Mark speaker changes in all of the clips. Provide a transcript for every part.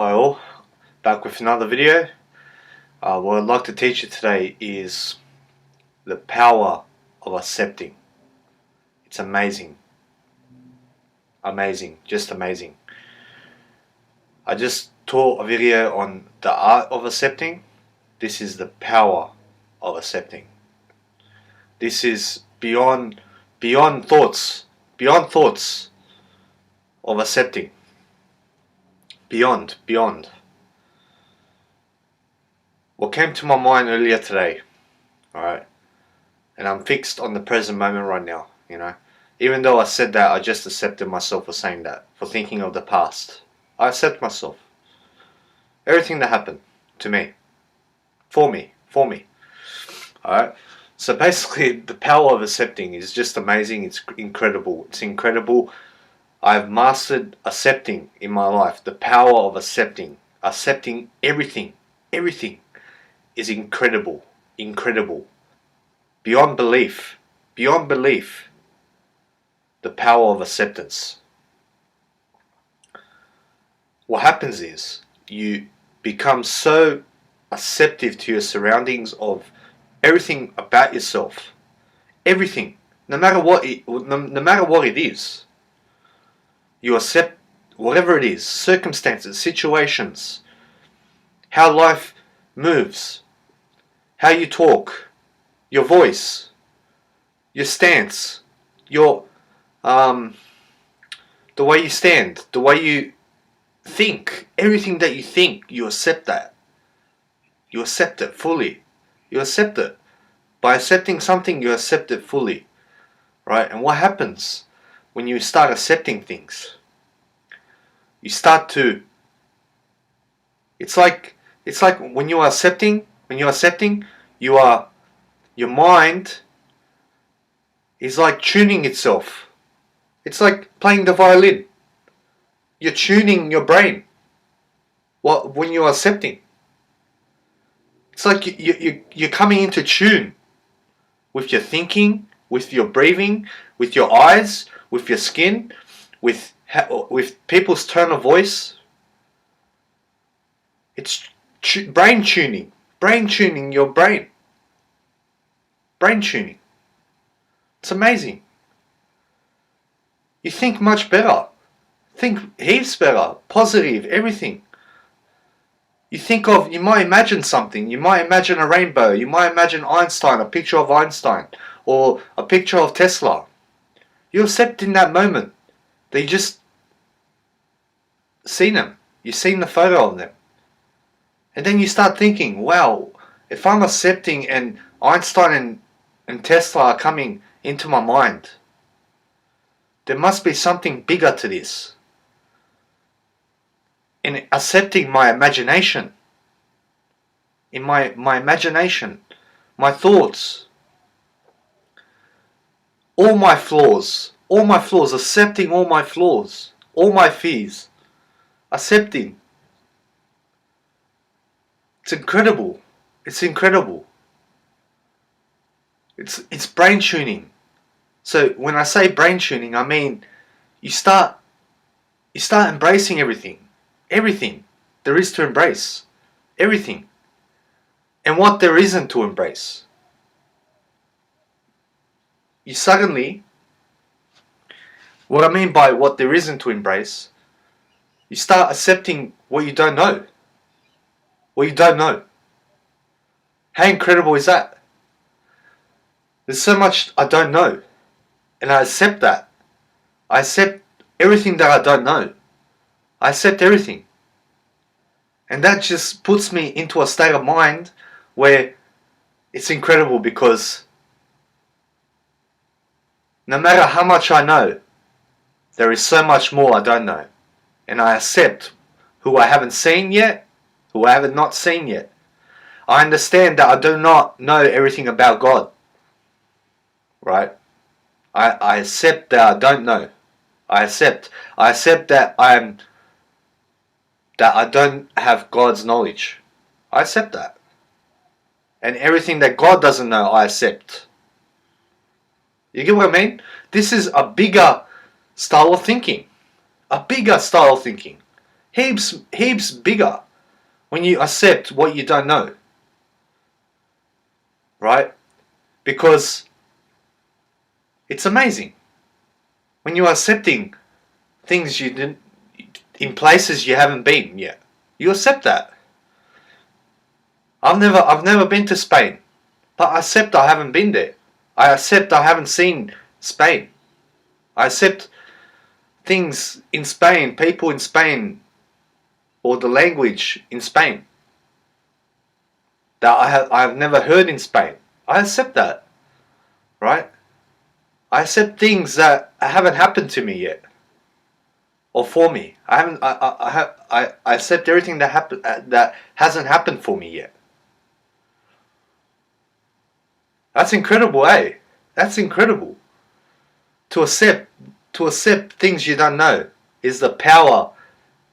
Speaker 1: Hi all, back with another video. What I'd like to teach you today is the power of accepting. It's amazing. Amazing, just amazing. I just taught a video on the art of accepting. This is the power of accepting. This is beyond thoughts of accepting. Beyond. What came to my mind earlier today, alright, and I'm fixed on the present moment right now, even though I said that, I just accepted myself for saying that, for thinking of the past. I accept myself. Everything that happened to me, for me, alright. So basically, the power of accepting is just amazing. It's incredible. I've mastered accepting in my life. The power of accepting everything is incredible. Beyond belief. The power of acceptance. What happens is you become so acceptive to your surroundings of everything about yourself. Everything, no matter what it is. You accept whatever it is, circumstances, situations, how life moves, how you talk, your voice, your stance, the way you stand, the way you think, everything that you think, you accept that. You accept it fully. You accept it. By accepting something, you accept it fully. Right? And what happens when you start accepting things? You start to, it's like when you're accepting, your mind is like tuning itself. It's like playing the violin. You're tuning your brain. When you're accepting, it's like you're coming into tune with your thinking, with your breathing, with your eyes, with your skin, with people's tone of voice. It's brain tuning your brain. Brain tuning. It's amazing. You think much better. Think heaps better. Positive, everything. You might imagine something. You might imagine a rainbow. You might imagine Einstein, a picture of Einstein, or a picture of Tesla. You accept in that moment that you just seen them. You've seen the photo of them. And then you start thinking, wow, if I'm accepting and Einstein and Tesla are coming into my mind, there must be something bigger to this. In accepting my imagination, in my imagination, my thoughts, all my flaws, accepting all my flaws, all my fears, accepting. It's incredible. It's brain tuning. So when I say brain tuning, I mean you start embracing everything there is to embrace, everything, and what there isn't to embrace. You suddenly, what I mean by what there isn't to embrace, you start accepting what you don't know. How incredible is that? There's so much I don't know, and I accept that. I accept everything that I don't know. I accept everything. And that just puts me into a state of mind where it's incredible, because no matter how much I know, there is so much more I don't know. And I accept who I haven't seen yet, who I haven't not seen yet. I understand that I do not know everything about God. Right? I accept that I don't know. I accept that I don't have God's knowledge. I accept that. And everything that God doesn't know, I accept. You get what I mean? This is a bigger style of thinking. heaps bigger when you accept what you don't know, right? Because it's amazing when you are accepting things you didn't, in places you haven't been yet. You accept that. I've never been to Spain, but I accept I haven't been there. I accept I haven't seen Spain. I accept things in Spain, people in Spain, or the language in Spain that I have never heard in Spain. I accept that, right? I accept things that haven't happened to me yet, or for me. I haven't. I accept everything that hasn't happened for me yet. That's incredible, eh? That's incredible. To accept things you don't know is the power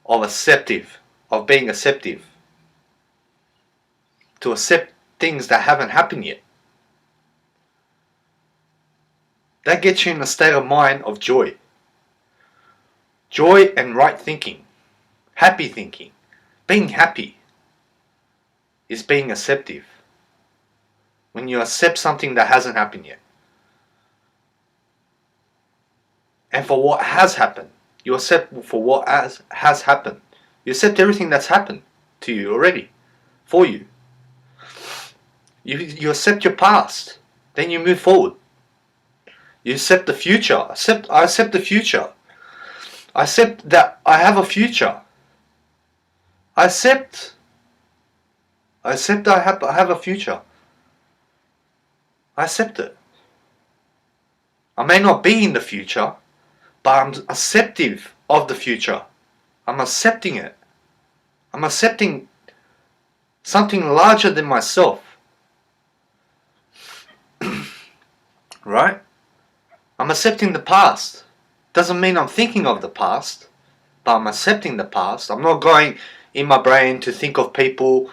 Speaker 1: of being acceptive. To accept things that haven't happened yet. That gets you in a state of mind of joy. Joy and right thinking. Happy thinking. Being happy is being acceptive. When you accept something that hasn't happened yet. And for what has happened. You accept for what has happened. You accept everything that's happened to you already. For you. You accept your past. Then you move forward. You accept the future. I accept the future. I accept that I have a future. I accept I have a future. I accept it. I may not be in the future, but I'm acceptive of the future. I'm accepting it. I'm accepting something larger than myself. Right? I'm accepting the past. Doesn't mean I'm thinking of the past, but I'm accepting the past. I'm not going in my brain to think of people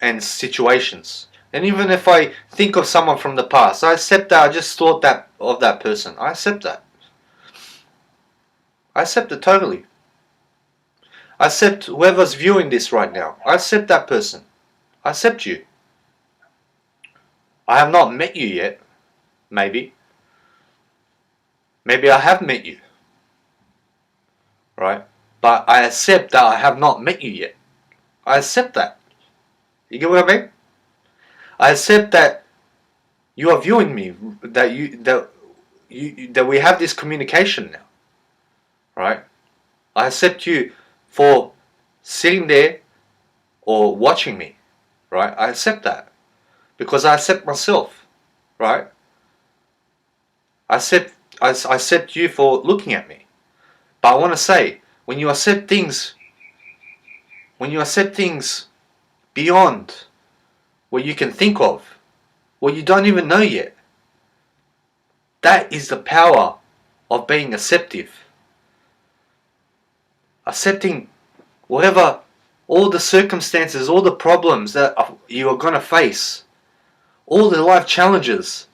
Speaker 1: and situations. And even if I think of someone from the past, I accept that I just thought that of that person. I accept that. I accept it totally. I accept whoever's viewing this right now. I accept that person. I accept you. I have not met you yet. Maybe. Maybe I have met you. Right? But I accept that I have not met you yet. I accept that. You get what I mean? I accept that you are viewing me, that we have this communication now. Right? I accept you for sitting there or watching me. Right? I accept that. Because I accept myself. Right? I accept you for looking at me. But I want to say, when you accept things beyond what you can think of, what you don't even know yet, that is the power of being acceptive. Accepting whatever, all the circumstances, all the problems that you are going to face, all the life challenges,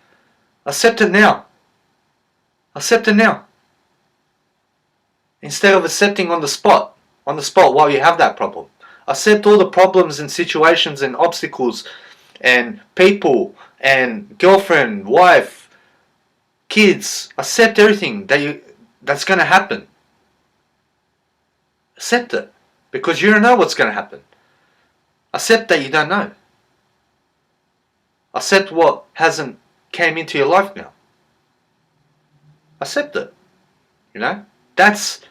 Speaker 1: accept it now. Accept it now. Instead of accepting on the spot while you have that problem. Accept all the problems and situations and obstacles and people and girlfriend, wife, kids. Accept everything that's going to happen. Accept it. Because you don't know what's going to happen. Accept that you don't know. Accept what hasn't came into your life now. Accept it. You know? That's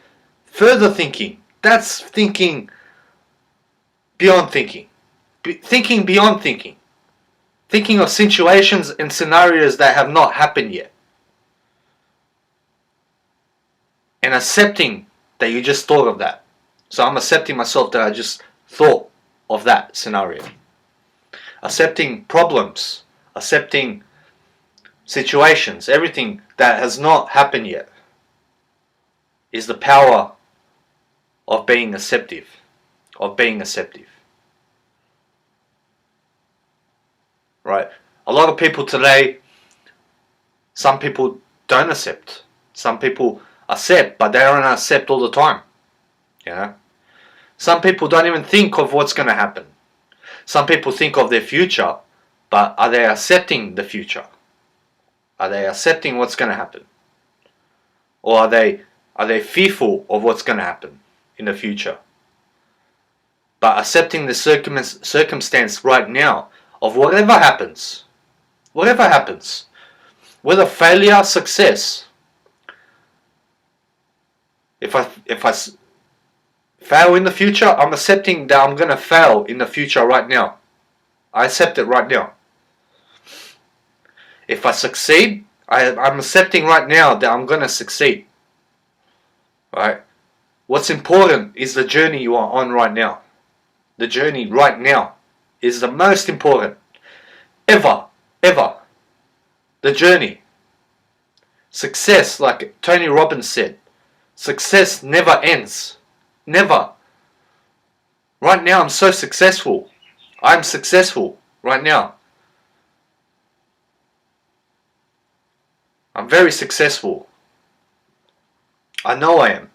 Speaker 1: further thinking. That's thinking beyond thinking. Thinking beyond thinking. Thinking of situations and scenarios that have not happened yet. And accepting that you just thought of that. So I'm accepting myself that I just thought of that scenario. Accepting problems. Accepting situations. Everything that has not happened yet. Is the power of being acceptive. Of being acceptive. Right? A lot of people today, some people don't accept. Some people accept, but they don't accept all the time. You know? Some people don't even think of what's going to happen. Some people think of their future, but are they accepting the future? Are they accepting what's going to happen? Or are they fearful of what's going to happen in the future? But accepting the circumstance right now of whatever happens, whether failure, success. If I fail in the future, I'm accepting that I'm going to fail in the future right now. I accept it right now. If I succeed, I'm accepting right now that I'm going to succeed. Right? What's important is the journey you are on right now. The journey right now is the most important. Ever. The journey. Success, like Tony Robbins said, success never ends. Never. Right now I'm so successful. I'm successful right now. I'm very successful. I know I am.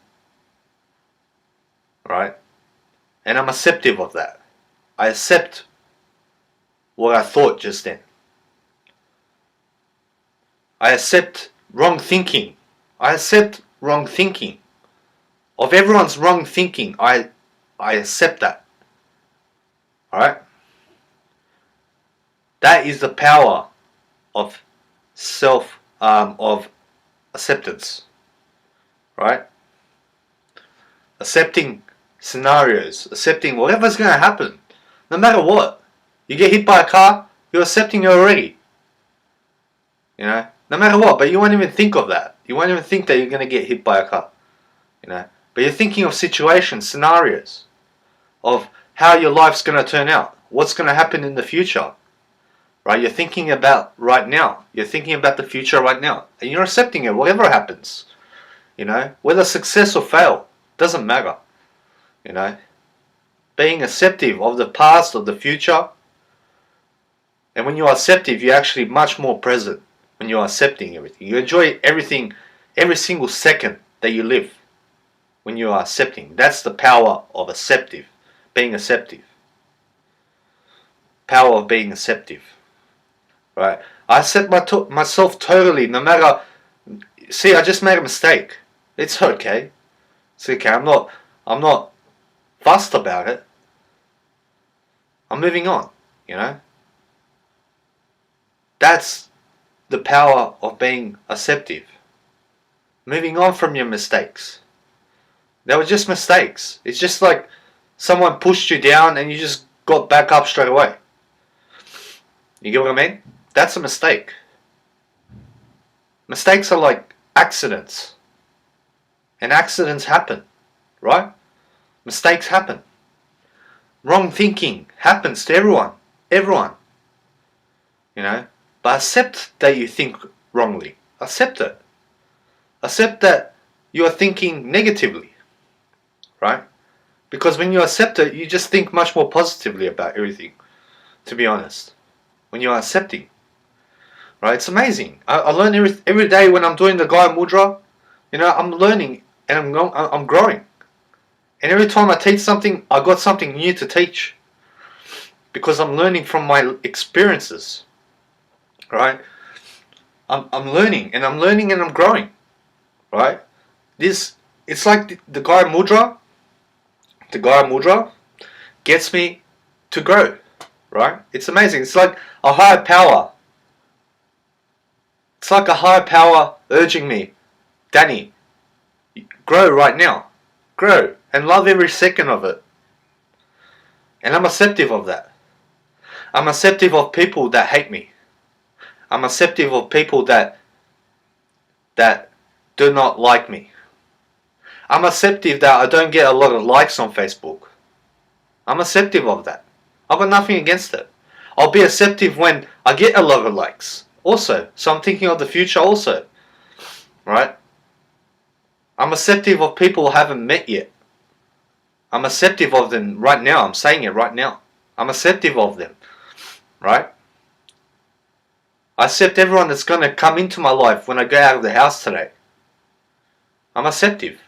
Speaker 1: Right? And I'm acceptive of that. I accept what I thought just then. I accept wrong thinking. I accept wrong thinking. Of everyone's wrong thinking, I accept that. Alright? That is the power of of acceptance. Right? Accepting scenarios, accepting whatever's going to happen, no matter what. You get hit by a car, you're accepting it already. You know, no matter what, but you won't even think of that. You won't even think that you're going to get hit by a car. You know, but you're thinking of situations, scenarios, of how your life's going to turn out, what's going to happen in the future. Right? You're thinking about right now. You're thinking about the future right now. And you're accepting it, whatever happens. You know, whether success or fail, doesn't matter. You know, being acceptive of the past or the future. And when you're acceptive, you're actually much more present when you're accepting everything. You enjoy everything, every single second that you live when you are accepting. That's the power of acceptive, being acceptive. Power of being acceptive. Right? I accept myself totally, no matter. See, I just made a mistake. It's okay. It's okay. I'm not fussed about it. I'm moving on, you know. That's the power of being acceptive. Moving on from your mistakes. They were just mistakes. It's just like someone pushed you down and you just got back up straight away. You get what I mean? That's a mistake. Mistakes are like accidents. And accidents happen, right? Mistakes happen. Wrong thinking happens to everyone. Everyone. You know? But accept that you think wrongly. Accept it. Accept that you are thinking negatively. Right? Because when you accept it, you just think much more positively about everything. To be honest. When you are accepting. Right? It's amazing. I learn every day when I'm doing the Gaya Mudra. You know, I'm learning and I'm growing. And every time I teach something, I got something new to teach. Because I'm learning from my experiences. Right? I'm learning and I'm growing. Right? It's like the Gaya Mudra. The Gaya Mudra gets me to grow. Right? It's amazing. It's like a higher power. It's like a higher power urging me, Danny, grow right now. Grow and love every second of it. And I'm acceptive of that. I'm acceptive of people that hate me. I'm acceptive of people that do not like me. I'm acceptive that I don't get a lot of likes on Facebook. I'm acceptive of that. I've got nothing against it. I'll be acceptive when I get a lot of likes also. So I'm thinking of the future also. Right? I'm acceptive of people I haven't met yet. I'm acceptive of them right now. I'm saying it right now. I'm acceptive of them. Right? I accept everyone that's going to come into my life when I go out of the house today. I'm acceptive.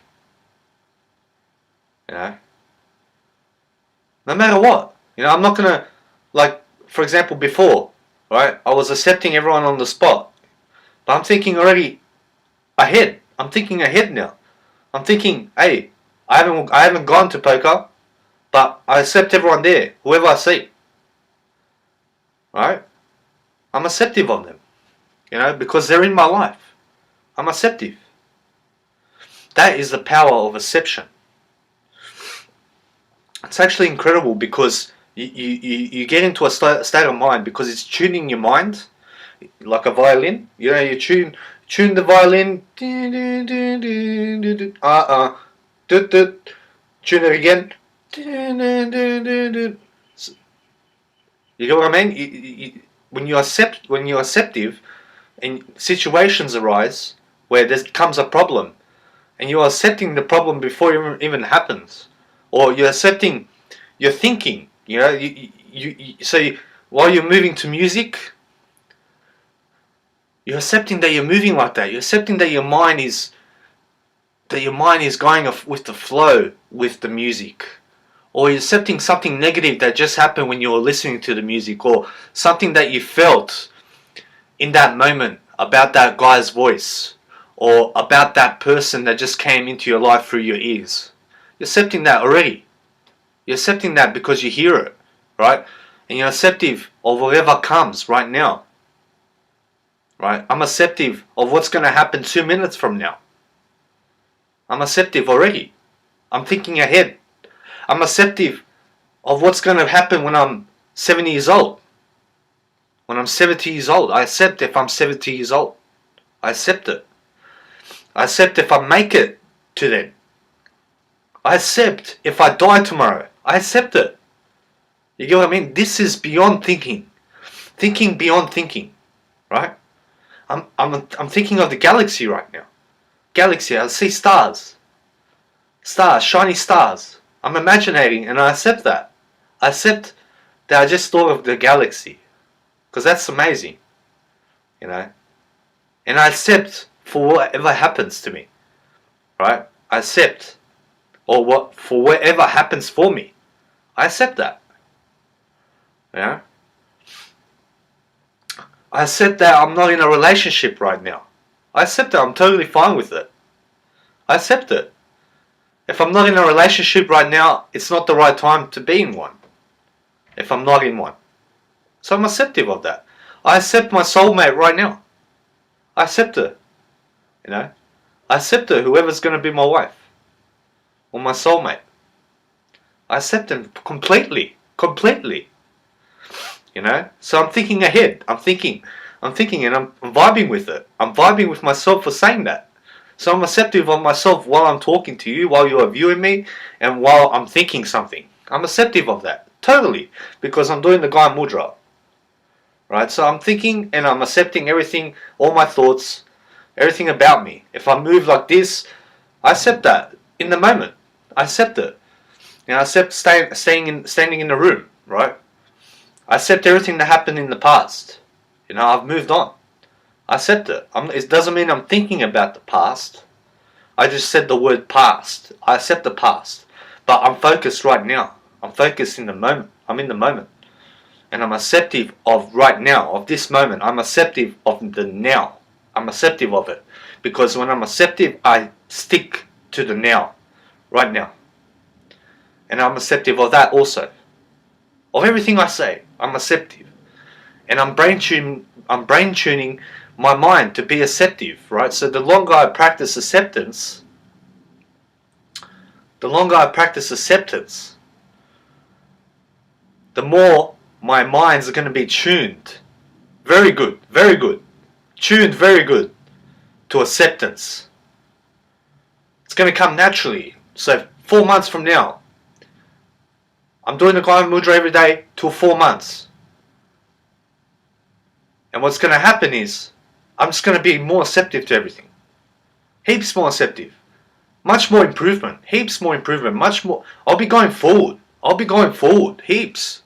Speaker 1: You know? No matter what. I'm not gonna, like, for example, before, right? I was accepting everyone on the spot. But I'm thinking already ahead. I'm thinking ahead now. I'm thinking, hey, I haven't gone to poker, but I accept everyone there, whoever I see. Right? I'm acceptive of them. Because they're in my life. I'm acceptive. That is the power of acceptance. It's actually incredible because you get into a state of mind because it's tuning your mind like a violin. You tune the violin. Tune it again. You get what I mean? When you're acceptive, and situations arise where there comes a problem, and you're accepting the problem before it even happens, or you're accepting, you're thinking. While you're moving to music, you're accepting that you're moving like that. You're accepting that your mind is going with the flow with the music. Or you're accepting something negative that just happened when you were listening to the music, or something that you felt in that moment about that guy's voice, or about that person that just came into your life through your ears. You're accepting that already. You're accepting that because you hear it, right? And you're acceptive of whatever comes right now. Right? I'm acceptive of what's going to happen 2 minutes from now. I'm acceptive already. I'm thinking ahead. I'm acceptive of what's going to happen when I'm 70 years old. When I'm 70 years old, I accept if I'm 70 years old. I accept it. I accept if I make it to then. I accept if I die tomorrow. I accept it. You get what I mean? This is beyond thinking. Thinking beyond thinking. Right? I'm thinking of the galaxy right now. Galaxy, I see stars. Stars, shiny stars. I'm imagining and I accept that. I accept that I just thought of the galaxy. Because that's amazing. And I accept for whatever happens to me. Right? I accept. For whatever happens for me. I accept that. I accept that I'm not in a relationship right now. I accept that. I'm totally fine with it. I accept it. If I'm not in a relationship right now, it's not the right time to be in one. If I'm not in one. So I'm acceptive of that. I accept my soulmate right now. I accept her. I accept her, whoever's going to be my wife. Or my soulmate. I accept them completely. Completely. So I'm thinking ahead. I'm thinking and I'm vibing with it. I'm vibing with myself for saying that. So I'm acceptive of myself while I'm talking to you, while you are viewing me, and while I'm thinking something. I'm acceptive of that. Totally. Because I'm doing the Gaya Mudra. Right? So I'm thinking and I'm accepting everything, all my thoughts, everything about me. If I move like this, I accept that in the moment. I accept it. I accept standing in the room, right? I accept everything that happened in the past. I've moved on. I accept it. It doesn't mean I'm thinking about the past. I just said the word past. I accept the past. But I'm focused right now. I'm focused in the moment. I'm in the moment. And I'm acceptive of right now, of this moment. I'm acceptive of the now. I'm acceptive of it. Because when I'm acceptive, I stick to the now. Right now. And I'm acceptive of that also. Of everything I say, I'm acceptive. And I'm brain tuning my mind to be acceptive, right? So the longer I practice acceptance, the more my minds are going to be tuned. Very good, very good. Tuned very good to acceptance. It's going to come naturally. So 4 months from now, I'm doing the Gaya Mudra every day till 4 months. And what's going to happen is, I'm just going to be more receptive to everything. Heaps more receptive. Much more improvement. Heaps more improvement. Much more. I'll be going forward. Heaps.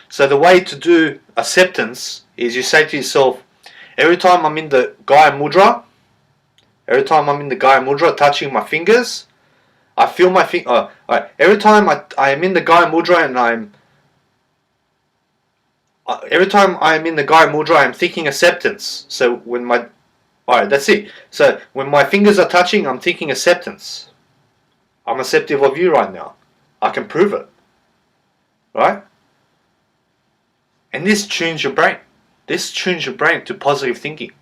Speaker 1: So the way to do acceptance is you say to yourself, every time I'm in the Gaya Mudra, touching my fingers, I feel my thing. Alright. Every time I am in the Gaya Mudra and every time I am in the Gaya Mudra, I'm thinking acceptance. So when alright, that's it. So when my fingers are touching, I'm thinking acceptance. I'm acceptive of you right now. I can prove it. Right? And this tunes your brain. This tunes your brain to positive thinking.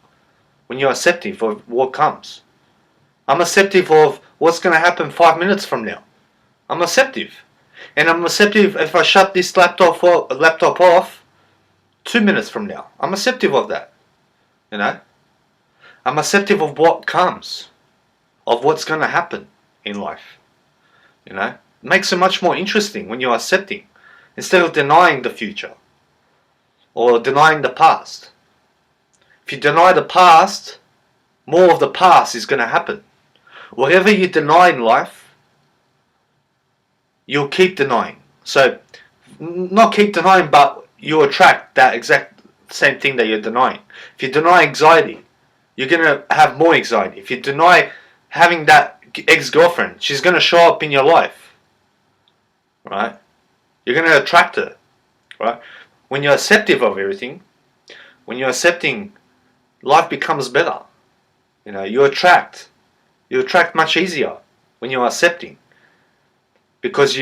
Speaker 1: When you're acceptive of what comes. I'm acceptive of what's going to happen 5 minutes from now. I'm acceptive. And I'm acceptive if I shut this laptop off 2 minutes from now. I'm acceptive of that. You know? I'm acceptive of what comes. Of what's going to happen in life. You know? It makes it much more interesting when you're accepting. Instead of denying the future. Or denying the past. If you deny the past, more of the past is going to happen. Whatever you deny in life, you'll keep denying. So, not keep denying, but you attract that exact same thing that you're denying. If you deny anxiety, you're going to have more anxiety. If you deny having that ex-girlfriend, she's going to show up in your life. Right? You're going to attract her. Right? When you're acceptive of everything, when you're accepting, life becomes better. You know, you attract much easier when you're accepting. Because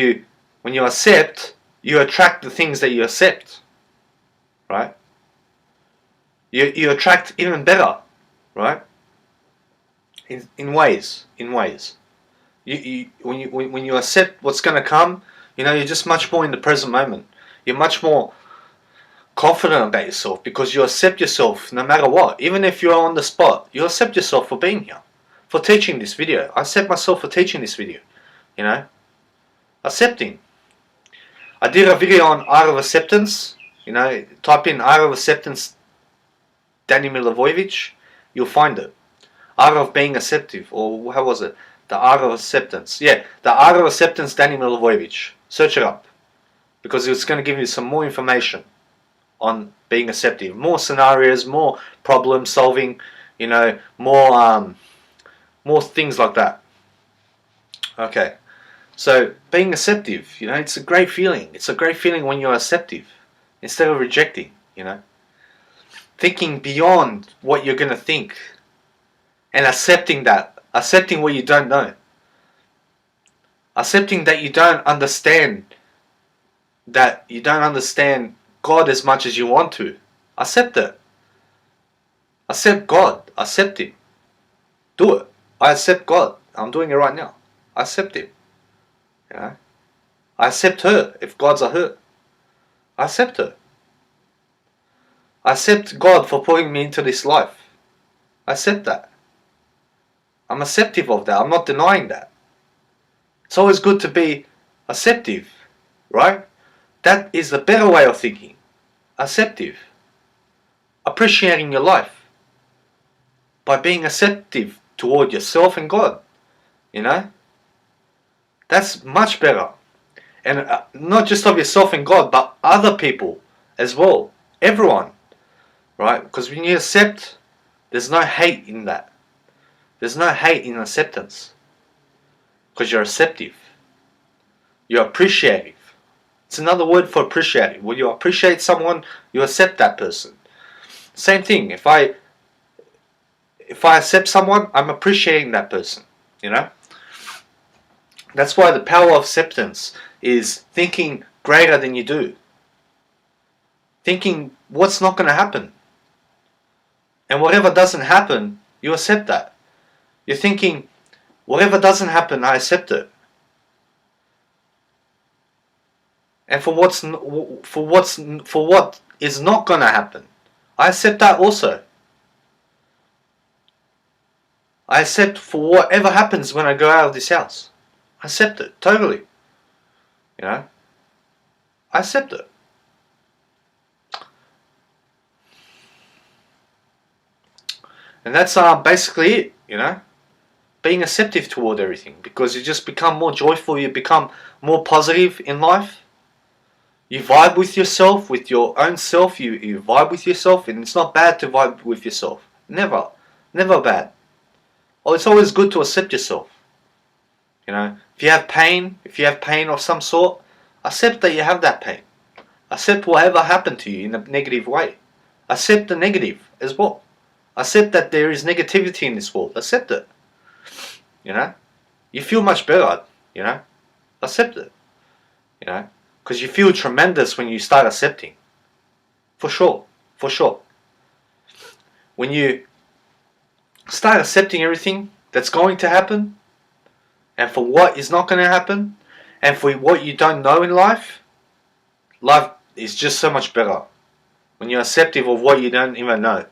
Speaker 1: when you accept, you attract the things that you accept. Right? You attract even better. Right? In ways. When you accept what's going to come, you know, you're just much more in the present moment. You're much more confident about yourself because you accept yourself no matter what. Even if you're on the spot, you accept yourself for being here, for teaching this video. I accept myself for teaching this video. You know, accepting. I did a video on Art of Acceptance. You know, type in Art of Acceptance, Danny Milivojevic, you'll find it. Art of Being Acceptive, or how was it? The Art of Acceptance. Yeah, the Art of Acceptance, Danny Milivojevic. Search it up because it's going to give you some more information on being acceptive, more scenarios, more problem solving, you know, more things like that. Okay, so being acceptive, you know, it's a great feeling. It's a great feeling when you're acceptive instead of rejecting. You know, thinking beyond what you're gonna think and accepting what you don't know, accepting that you don't understand. God as much as you want to. Accept it. Accept God. Accept Him. Do it. I accept God. I'm doing it right now. I accept Him. You know? I accept her if God's a her. I accept her. I accept God for putting me into this life. I accept that. I'm acceptive of that. I'm not denying that. It's always good to be acceptive, right? That is the better way of thinking. Acceptive. Appreciating your life. By being acceptive toward yourself and God. You know? That's much better. And not just of yourself and God, but other people as well. Everyone. Right? Because when you accept, there's no hate in that. There's no hate in acceptance. Because you're acceptive. You're appreciative. It's another word for appreciative. When you appreciate someone, you accept that person. Same thing. If I accept someone, I'm appreciating that person. You know? That's why the power of acceptance is thinking greater than you do. Thinking what's not going to happen. And whatever doesn't happen, you accept that. You're thinking, whatever doesn't happen, I accept it. And for what is not going to happen, I accept that also. I accept for whatever happens when I go out of this house. I accept it, totally. You know? I accept it. And that's basically it, you know? Being acceptive toward everything. Because you just become more joyful, you become more positive in life. You vibe with yourself, with your own self, you vibe with yourself, and it's not bad to vibe with yourself. Never. Never bad. Well, it's always good to accept yourself. You know, If you have pain of some sort, accept that you have that pain. Accept whatever happened to you in a negative way. Accept the negative as well. Accept that there is negativity in this world. Accept it. You know? You feel much better, you know? Accept it. You know? Because you feel tremendous when you start accepting. For sure. For sure. When you start accepting everything that's going to happen, and for what is not going to happen, and for what you don't know in life, life is just so much better. When you're accepting of what you don't even know.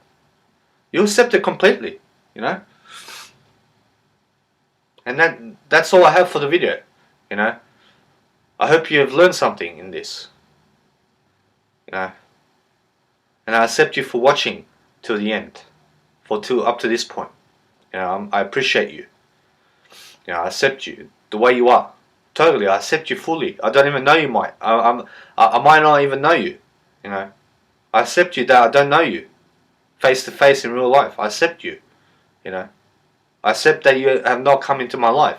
Speaker 1: You accept it completely, you know? And that's all I have for the video, you know? I hope you have learned something in this, you know? And I accept you for watching till the end, up to this point. You know, I appreciate you. You know, I accept you the way you are. Totally, I accept you fully. I don't even know you, might. I might not even know you. You know, I accept you that I don't know you, face to face in real life. I accept you. You know, I accept that you have not come into my life.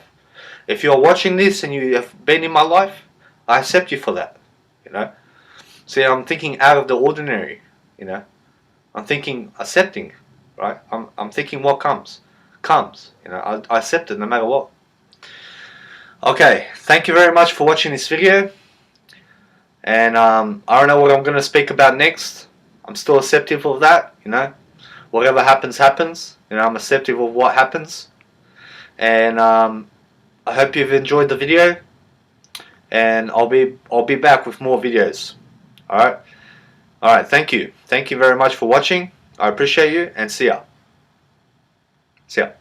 Speaker 1: If you're watching this and you have been in my life, I accept you for that. You know, see, I'm thinking out of the ordinary. You know, I'm thinking accepting. Right, I'm thinking what comes. You know, I accept it no matter what. Okay, thank you very much for watching this video. And I don't know what I'm going to speak about next. I'm still acceptive of that, you know. Whatever happens, happens. You know, I'm acceptive of what happens. And I hope you've enjoyed the video. And I'll be back with more videos. Alright? Alright, thank you. Thank you very much for watching. I appreciate you, and see ya. See ya.